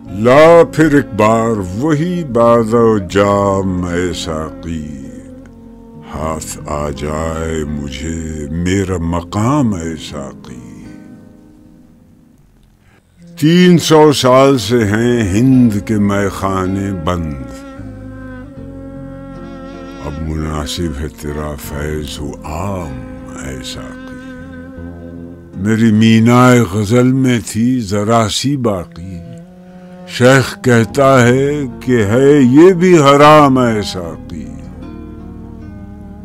لا پھر ایک بار وہی باز و جام اے ساقی، ہاتھ آ جائے مجھے میرا مقام اے ساقی۔ 300 سال سے ہیں ہند کے مے خانے بند، اب مناسب ہے تیرا فیض و عام اے ساقی۔ میری مینائے غزل میں تھی ذرا سی باقی، شیخ کہتا ہے کہ ہے یہ بھی حرام اے ساقی۔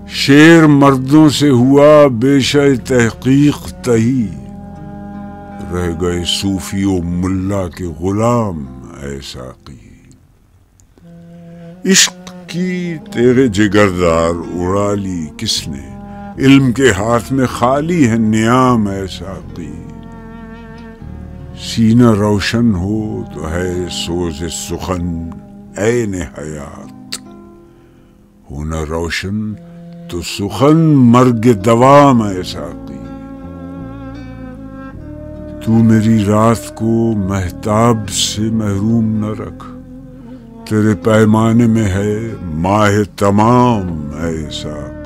شعر مردوں سے ہوا بیشہ تحقیق تہی، رہ گئے صوفی و ملا کے غلام اے ساقی۔ عشق کی تیرے جگردار اڑا لی کس نے، علم کے ہاتھ میں خالی ہے نیام اے ساقی۔ سینہ روشن ہو تو ہے سوز سخن عین حیات، ہونا روشن تو سخن مرگ دوام اے ساقی۔ تو میری رات کو مہتاب سے محروم نہ رکھ، تیرے پیمانے میں ہے ماہ تمام اے ساقی۔